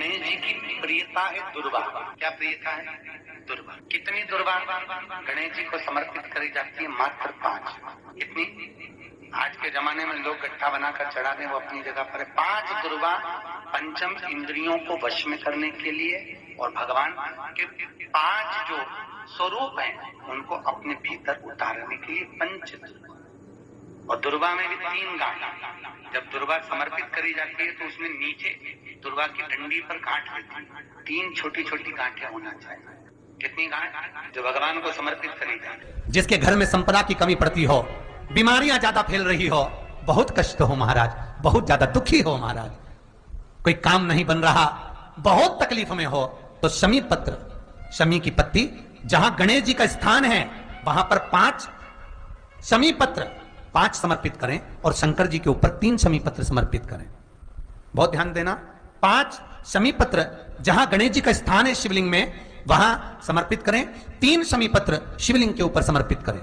गणेश जी की प्रियता है दुर्वा। क्या प्रियता है? दुर्वा। कितनी दुर्वा गणेश जी को समर्पित करी जाती है? मात्र 5। कितनी? आज के जमाने में लोग गट्ठा बनाकर चढ़ा दें, वो अपनी जगह पर है। 5 दुर्वा पंचम इंद्रियों को वश में करने के लिए और भगवान के 5 जो स्वरूप हैं उनको अपने भीतर उतारने के लिए पंच दुर्वा। और दुर्वा में भी 3 गांठ। जब दुर्वा समर्पित करी जाती है तो उसमें नीचे दुर्वा की डंडी पर गांठ रहती है। 3 छोटी छोटी गांठें होना चाहिए। कितनी गांठ? जो भगवान को समर्पित करी जाती है। जिसके घर में संपदा की कमी पड़ती हो, बीमारियां ज्यादा फैल रही हो, बहुत कष्ट हो महाराज, बहुत ज्यादा दुखी हो महाराज, कोई काम नहीं बन रहा, बहुत तकलीफ में हो, तो शमी पत्र, शमी की पत्ती, जहां गणेश जी का स्थान है वहां पर 5 शमी पत्र 5 समर्पित करें और शंकर जी के ऊपर 3 शमी पत्र समर्पित करें। बहुत ध्यान देना, 5 शमी पत्र जहां गणेश जी का स्थान है शिवलिंग में वहां समर्पित करें, 3 शमी पत्र शिवलिंग के ऊपर समर्पित करें।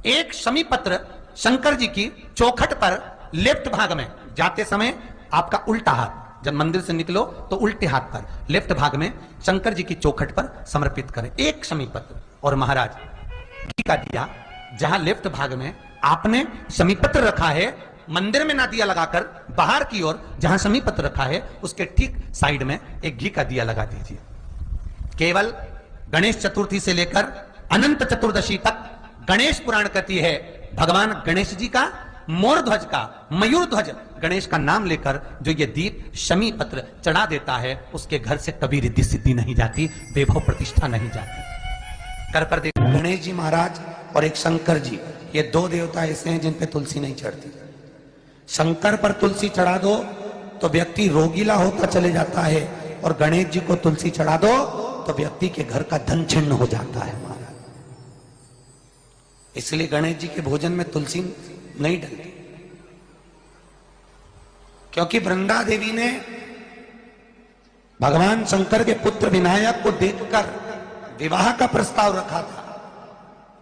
1 शमी पत्र शंकर जी की चौखट पर लेफ्ट भाग में, जाते समय आपका उल्टा हाथ, जब मंदिर से निकलो तो उल्टे हाथ पर लेफ्ट भाग में शंकर जी की चौखट पर समर्पित करें 1 शमी पत्र। और महाराज घी का दिया जहां लेफ्ट भाग में आपने शमी पत्र रखा है, मंदिर में ना दिया लगाकर बाहर की ओर जहां शमी पत्र रखा है उसके ठीक साइड में एक घी का दिया लगा दीजिए। केवल गणेश चतुर्थी से लेकर अनंत चतुर्दशी तक गणेश पुराण कहती है भगवान गणेश जी का, मोर ध्वज का, मयूर ध्वज गणेश का नाम लेकर जो ये दीप शमी पत्र चढ़ा देता है उसके घर से कभी रिद्धि सिद्धि नहीं जाती, वैभव प्रतिष्ठा नहीं जाती। कर पर देख, गणेश जी महाराज और एक शंकर जी, ये 2 देवता ऐसे हैं जिन पे तुलसी नहीं चढ़ती। शंकर पर तुलसी चढ़ा दो तो व्यक्ति रोगीला होता चले जाता है, और गणेश जी को तुलसी चढ़ा दो तो व्यक्ति के घर का धन छिन्न हो जाता है महाराज। इसलिए गणेश जी के भोजन में तुलसी नहीं डलती, क्योंकि वृंदा देवी ने भगवान शंकर के पुत्र विनायक को देखकर विवाह का प्रस्ताव रखा था,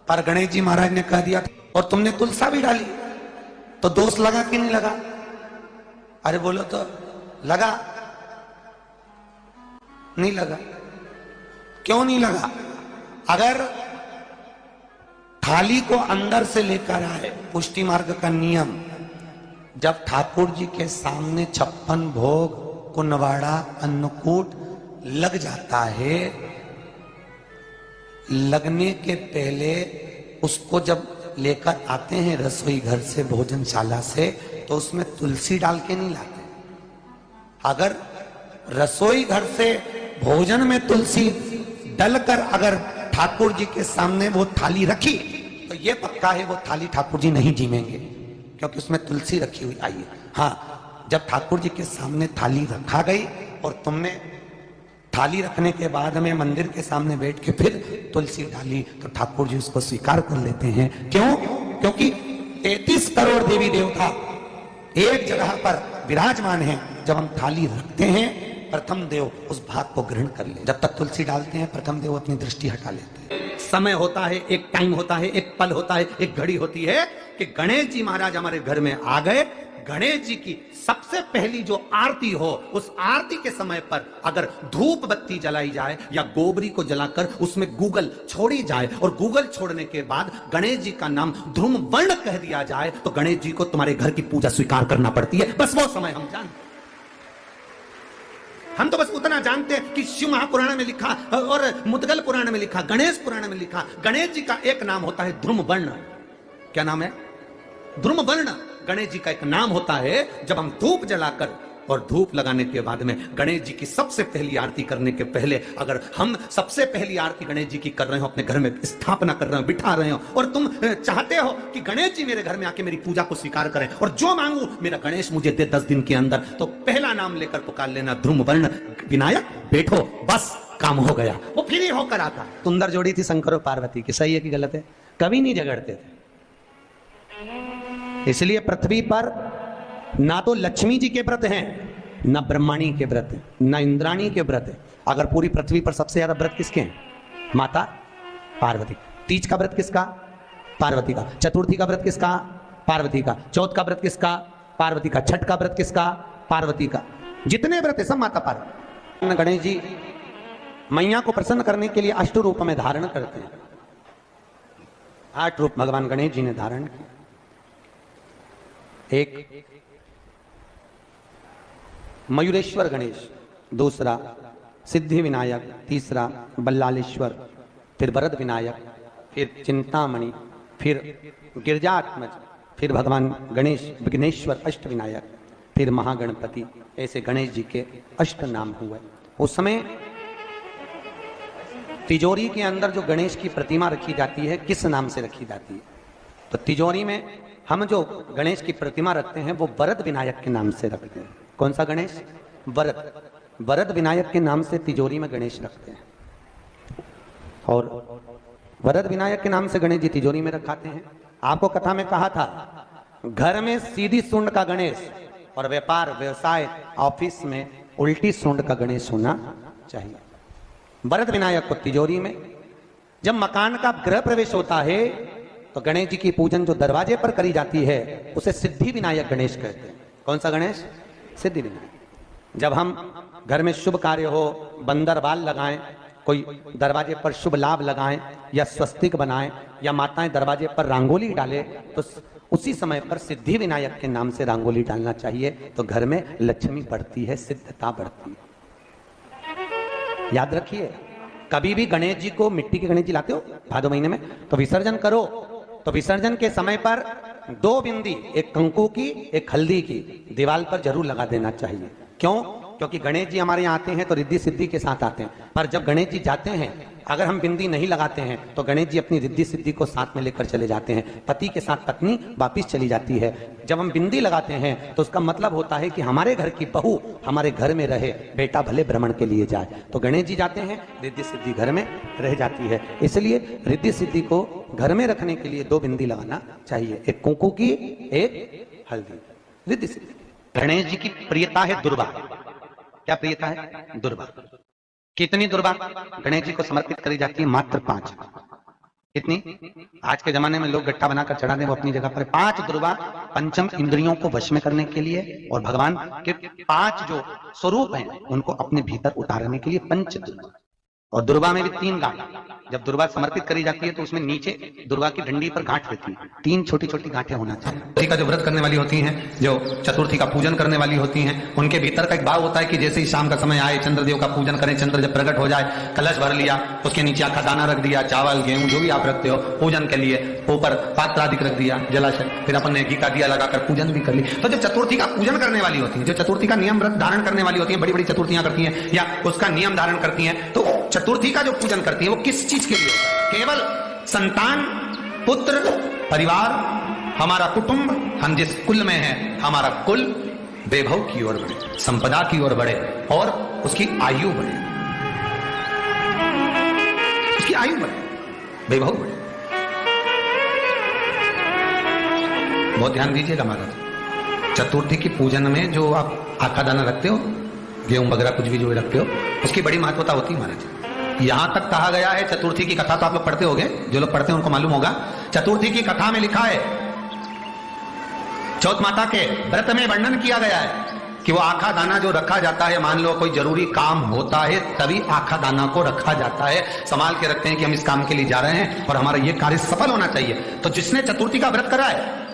पर गणेश जी महाराज ने कह दिया और तुमने तुलसा भी डाली, तो दोष लगा कि नहीं लगा? अरे बोलो तो लगा? नहीं लगा। क्यों नहीं लगा? अगर थाली को अंदर से लेकर आए, पुष्टि मार्ग का नियम, जब ठाकुर जी के सामने 56 भोग, कुनवाड़ा, अन्नकूट लग जाता है, लगने के पहले उसको जब लेकर आते हैं रसोई घर से, भोजनशाला से, तो उसमें तुलसी डाल के नहीं लाते। अगर रसोई घर से भोजन में तुलसी डलकर अगर ठाकुर जी के सामने वो थाली रखी तो ये पक्का है वो थाली ठाकुर जी नहीं जीमेंगे, क्योंकि उसमें तुलसी रखी हुई आई है। हाँ, जब ठाकुर जी के सामने थाली रखा गई और तुमने थाली रखने के बाद में मंदिर के सामने बैठ के फिर तुलसी डाली तो ठाकुर जी उसको स्वीकार कर लेते हैं। क्यों? क्योंकि 33 करोड़ देवी देवता एक जगह पर विराजमान हैं। जब हम थाली रखते हैं प्रथम देव उस भाग को ग्रहण कर ले, जब तक तुलसी डालते हैं प्रथम देव अपनी दृष्टि हटा लेते हैं। समय होता है, एक टाइम होता है, एक पल होता है, एक घड़ी होती है कि गणेश जी महाराज हमारे घर में आ गए। गणेश जी की सबसे पहली जो आरती हो, उस आरती के समय पर अगर धूप बत्ती जलाई जाए या गोबरी को जलाकर उसमें गूगल छोड़ी जाए और गूगल छोड़ने के बाद गणेश जी का नाम ध्रुम वर्ण कह दिया जाए तो गणेश जी को तुम्हारे घर की पूजा स्वीकार करना पड़ती है। बस वो समय हम जानते, हम तो बस उतना जानते हैं कि शिव महापुराण में लिखा और मुद्गल पुराण में लिखा, गणेश पुराण में लिखा, गणेश जी का एक नाम होता है ध्रुम वर्ण। क्या नाम है? ध्रुम वर्ण गणेश जी का एक नाम होता है। जब हम धूप जलाकर और धूप लगाने के बाद में गणेश जी की सबसे पहली आरती करने के पहले अगर हम सबसे पहली आरती गणेश जी की कर रहे हो, अपने घर में स्थापना कर रहे हो, बिठा रहे हो, और तुम चाहते हो कि गणेश जी मेरे घर में आके मेरी पूजा को स्वीकार करें और जो मांगू मेरा गणेश मुझे दे 10 दिन के अंदर, तो पहला नाम लेकर पुकार लेना ध्रुम वर्ण विनायक, बैठो, बस काम हो गया। वो फिर ही होकर आता। सुंदर जोड़ी थी शंकर और पार्वती की, सही है कि गलत है? कभी नहीं झगड़ते थे। इसलिए पृथ्वी पर ना तो लक्ष्मी जी के व्रत हैं, ना ब्रह्माणी के व्रत हैं, ना इंद्राणी के व्रत है। अगर पूरी पृथ्वी पर सबसे ज्यादा व्रत किसके हैं? माता पार्वती। तीज का व्रत किसका? पार्वती का। चतुर्थी का व्रत किसका? पार्वती का। चौथ का व्रत किसका? पार्वती का। छठ का व्रत किसका? पार्वती का। जितने व्रत है सब माता पार्वती। गणेश जी मैया को प्रसन्न करने के लिए अष्ट रूप में धारण करते हैं। 8 रूप भगवान गणेश जी ने धारण किए। एक मयूरेश्वर गणेश, दूसरा सिद्धि विनायक, तीसरा बल्लालेश्वर, फिर वरद विनायक, फिर चिंतामणि, फिर गिरजात्मज, फिर भगवान गणेश विघ्नेश्वर अष्ट विनायक, फिर महागणपति। ऐसे गणेश जी के अष्ट नाम हुए। उस समय तिजोरी के अंदर जो गणेश की प्रतिमा रखी जाती है किस नाम से रखी जाती है? तो तिजोरी में हम जो गणेश की प्रतिमा रखते हैं वो वरद विनायक के नाम से रखते हैं। कौन सा गणेश? वरद। वरद विनायक के नाम से तिजोरी में गणेश रखते हैं। और वरद विनायक के नाम से गणेश जी तिजोरी में रखाते हैं। आपको कथा में कहा था घर में सीधी सूंड का गणेश और व्यापार व्यवसाय ऑफिस में उल्टी सूंड का गणेश होना चाहिए। वरद विनायक को तिजोरी में। जब मकान का गृह प्रवेश होता है तो गणेश जी की पूजन जो दरवाजे पर करी जाती है उसे सिद्धि विनायक गणेश कहते हैं। कौन सा गणेश? सिद्धि विनायक। जब हम घर में शुभ कार्य हो, बंदर बाल लगाएं, कोई दरवाजे पर शुभ लाभ लगाएं या स्वस्तिक बनाएं या माताएं दरवाजे पर रंगोली डाले तो उसी समय पर सिद्धि विनायक के नाम से रंगोली डालना चाहिए। तो घर में लक्ष्मी बढ़ती है, सिद्धता बढ़ती है। याद रखिए, कभी भी गणेश जी को, मिट्टी के गणेश जी लाते हो भादो महीने में, तो विसर्जन करो तो विसर्जन के समय पर 2 बिंदी, एक कंकु की एक हल्दी की, दीवार पर जरूर लगा देना चाहिए। क्यों? क्योंकि गणेश जी हमारे यहाँ आते हैं तो रिद्धि सिद्धि के साथ आते हैं, पर जब गणेश जी जाते हैं अगर हम बिंदी नहीं लगाते हैं तो गणेश जी अपनी रिद्धि सिद्धि को साथ में लेकर चले जाते हैं। पति के साथ पत्नी वापिस चली जाती है। जब हम बिंदी लगाते हैं तो उसका मतलब होता है कि हमारे घर की बहू हमारे घर में रहे, बेटा भले भ्रमण के लिए जाए। तो गणेश जी जाते हैं, रिद्धि सिद्धि घर में रह जाती है। इसलिए रिद्धि सिद्धि को घर में रखने के लिए 2 बिंदी लगाना चाहिए, एक कुंकू की एक हल्दी। रिद्धि सिद्धि। गणेश जी की प्रियता है दुर्वा। क्या प्रियता है? दुर्वा। कितनी दुर्वा गणेश जी को समर्पित करी जाती है? मात्र 5। कितनी? आज के जमाने में लोग गट्ठा बनाकर चढ़ा दें, वो अपनी जगह पर 5 दुर्वा पंचम इंद्रियों को वश में करने के लिए और भगवान के 5 जो स्वरूप हैं उनको अपने भीतर उतारने के लिए पंच दुर्वा। और दुर्वा में भी 3 गांठ। जब दुर्वा समर्पित करी जाती है तो उसमें नीचे दुर्वा की डंडी पर गांठ रहती है, 3 छोटी छोटी गांठें होना चाहिए। चतुर्थी का जो व्रत करने वाली होती हैं, जो चतुर्थी का पूजन करने वाली होती हैं, उनके भीतर का एक भाव होता है कि जैसे ही शाम का समय आए चंद्रदेव का पूजन करें। चंद्र जब प्रकट हो जाए, कलश भर लिया, उसके नीचे आखा दाना रख दिया, चावल गेहूं जो भी आप रखते हो पूजन के लिए, ऊपर पात्र आदि रख दिया, जलाशय, फिर अपन ने घी का दिया लगाकर पूजन भी कर ली। तो जब चतुर्थी का पूजन करने वाली होती है, जो चतुर्थी का नियम व्रत धारण करने वाली होती है, बड़ी बड़ी चतुर्थियां करती हैं या उसका नियम धारण करती हैं, तो चतुर्थी का जो पूजन करती है वो किस चीज के लिए? केवल संतान, पुत्र, परिवार, हमारा कुटुंब, हम जिस कुल में हैं, हमारा कुल वैभव की ओर बढ़े, संपदा की ओर बढ़े और उसकी आयु बढ़े, उसकी आयु बढ़े, वैभव बढ़े। बहुत ध्यान दीजिएगा महाराज। चतुर्थी की पूजन में जो आप आखा दाना रखते हो, गेहूं वगैरह कुछ भी जो रखते हो, उसकी बड़ी महत्वता होती है महाराज। यहां तक कहा गया है, चतुर्थी की कथा तो आप लोग पढ़ते होंगे, जो लोग पढ़ते हैं उनको मालूम होगा। चतुर्थी की कथा में लिखा है, चौथ माता के व्रत में वर्णन किया गया है कि वो आखा दाना जो रखा जाता है, मान लो कोई जरूरी काम होता है तभी आखा दाना को रखा जाता है, संभाल के रखते हैं कि हम इस काम के लिए जा रहे हैं और हमारा ये कार्य सफल होना चाहिए। तो जिसने चतुर्थी का व्रत करा है,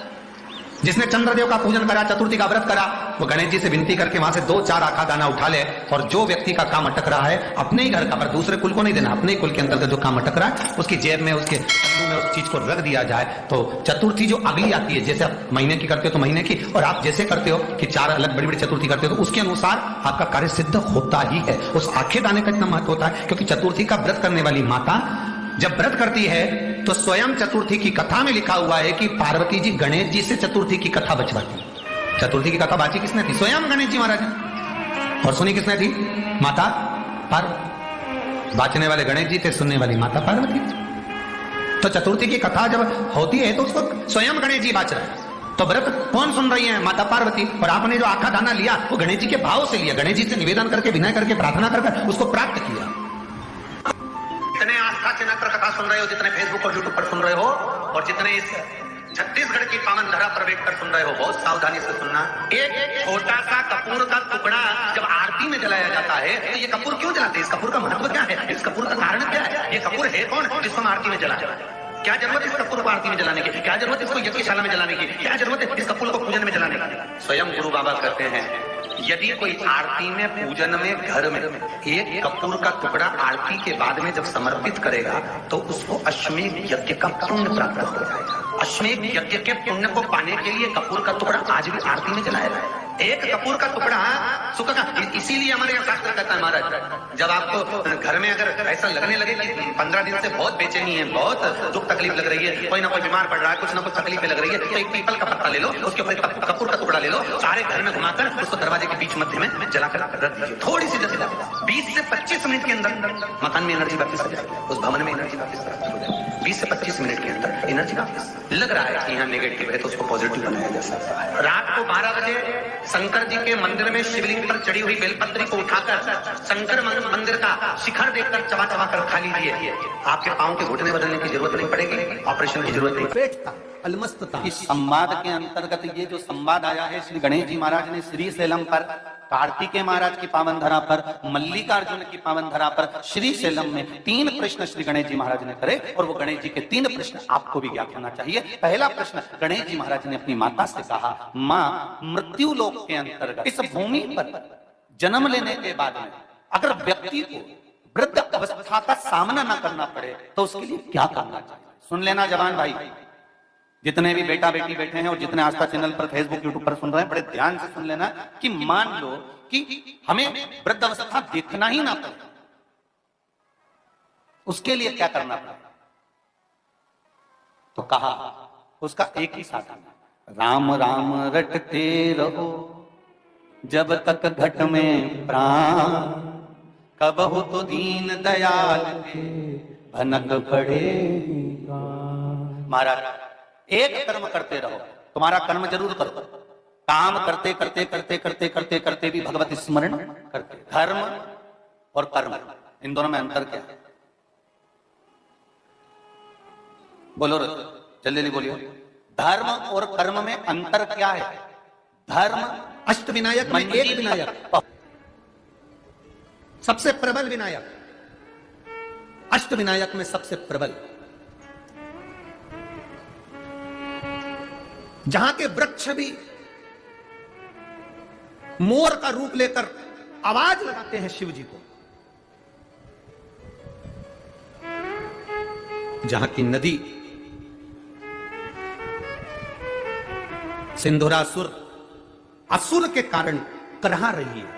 जिसने चंद्रदेव का पूजन करा, चतुर्थी का व्रत करा, वो गणेश जी से विनती करके वहां से 2-4 आखा दाना उठा ले और जो व्यक्ति का काम अटक रहा है अपने ही घर का, पर दूसरे कुल को नहीं देना, अपने ही कुल के अंतर्गत जो काम अटक रहा है उसकी जेब में, उसके में उस चीज को रख दिया जाए। तो चतुर्थी जो अगली आती है, जैसे आप महीने की करते हो तो महीने की, और आप जैसे करते हो कि 4 अलग बड़ी बड़ी चतुर्थी करते हो तो उसके अनुसार आपका कार्य सिद्ध होता ही है। उस आखे दाने का इतना महत्व होता है क्योंकि चतुर्थी का व्रत करने वाली माता जब व्रत करती है तो स्वयं चतुर्थी की कथा में लिखा हुआ है कि पार्वती जी गणेश जी से चतुर्थी की कथा बचवाती। चतुर्थी की कथा बाची किसने थी? स्वयं गणेश जी महाराज। और सुनी किसने थी? माता पार्वती। बाचने वाले गणेश जी थे, सुनने वाली माता पार्वती। तो चतुर्थी की कथा जब होती है तो उसको स्वयं गणेश जी बाच रहे हैं। तो व्रत कौन सुन रही है? माता पार्वती। और आपने जो आखा दाना लिया वो गणेश जी के भाव से लिया, गणेश जी से निवेदन करके, विनय करके, प्रार्थना करके उसको प्राप्त किया। जितने आस्था के नत्र कथा सुन रहे हो, जितने फेसबुक और यूट्यूब पर सुन रहे हो, और जितने इस छत्तीसगढ़ की पावन धरा पर बैठकर सुन रहे हो, बहुत सावधानी से सुनना। एक छोटा सा कपूर का टुकड़ा जब आरती में जलाया जाता है तो ये कपूर क्यों जलाते हैं? इस कपूर का महत्व क्या है? इस कपूर का कारण क्या है? ये कपूर है कौन जिसको हम आरती में जलाते हैं? क्या जरूरत है इस कपूर को आरती में जलाने की? क्या जरूरत है इसको यज्ञशाला में जलाने की? क्या जरूरत है इस कपूर को पूजन में जलाने की? स्वयं गुरु बाबा कहते हैं यदि कोई आरती में पूजन में घर में एक कपूर का टुकड़ा आरती के बाद में जब समर्पित करेगा तो उसको अश्वमेध यज्ञ का पुण्य प्राप्त हो जाएगा। अश्वमेध यज्ञ के पुण्य को पाने के लिए कपूर का टुकड़ा आज भी आरती में जलाया जाए। एक कपूर का टुकड़ा सुख का, इसीलिए हमारे यहाँ शास्त्र कहता है महाराज जब आपको घर में अगर ऐसा लगने लगे कि 15 दिन से बहुत बेचैनी है, बहुत दुख तकलीफ लग रही है, कोई ना कोई बीमार पड़ रहा है, कुछ ना कुछ तकलीफें लग रही है, तो एक पीपल का पत्ता ले लो, उसके ऊपर कपूर का टुकड़ा ले लो, सारे घर में घुमाकर उसको दरवाजे के बीच मध्य में जलाकर रख दीजिए। थोड़ी सी जला 20 से 25 मिनट के अंदर मकान में एनर्जी वापस आ जाएगी, उस भवन में एनर्जी वापस प्राप्त हो जाएगी। 20 से 25 मिनट के अंदर एनर्जी वापस लग रहा है कि यहाँ नेगेटिव है तो उसको पॉजिटिव बनाया जा सकता है। रात को 12 बजे शंकर जी के मंदिर में शिवलिंग पर चढ़ी हुई बेलपत्री को उठाकर शंकर मंदिर का शिखर देखकर चबा चबा कर खा लीजिए। आपके पांव के घुटने बदलने की जरूरत नहीं पड़ेगी, ऑपरेशन की जरूरत नहीं। पेट था, अलमस्तता। इस संवाद के अंतर्गत ये जो संवाद आया है श्री गणेश जी महाराज ने श्री सेलम पर, कार्तिकेय महाराज की पावन धरा पर, मल्लिकार्जुन की पावन धरा पर श्री सेलम में 3 प्रश्न श्री गणेश जी महाराज ने करे और वो गणेश जी के 3 प्रश्न आपको भी ज्ञात होना चाहिए। पहला प्रश्न गणेश जी महाराज ने अपनी माता से कहा, माँ मृत्यु लोक के अंतर्गत इस भूमि पर जन्म लेने के बाद में अगर व्यक्ति को वृद्ध अवस्था का सामना न करना पड़े तो उसके लिए क्या करना चाहिए? सुन लेना जवान भाई, जितने भी बेटा बेटी बैठे हैं और जितने आस्था चैनल पर फेसबुक यूट्यूब पर सुन रहे हैं, बड़े ध्यान से सुन लेना कि मान लो कि हमें वृद्ध अवस्था देखना ही ना पड़े, उसके लिए क्या करना पड़े? तो कहा उसका एक ही साधन है, राम राम रटते रहो जब तक घट में प्राण, कब हो तो दीन दयाल के भनक पड़े। महाराज एक कर्म करते रहो, तुम्हारा कर्म जरूर करो, काम करते करते करते करते करते करते भी भगवत स्मरण करते। धर्म और कर्म इन दोनों में अंतर क्या है? बोलो जल्दी जल्दी बोलिए, धर्म और कर्म में अंतर क्या है? धर्म अष्टविनायक में एक विनायक, सबसे प्रबल विनायक, अष्टविनायक में सबसे प्रबल, जहां के वृक्ष भी मोर का रूप लेकर आवाज लगाते हैं शिव जी को, जहां की नदी सिंधुरासुर असुर के कारण करहा रही है,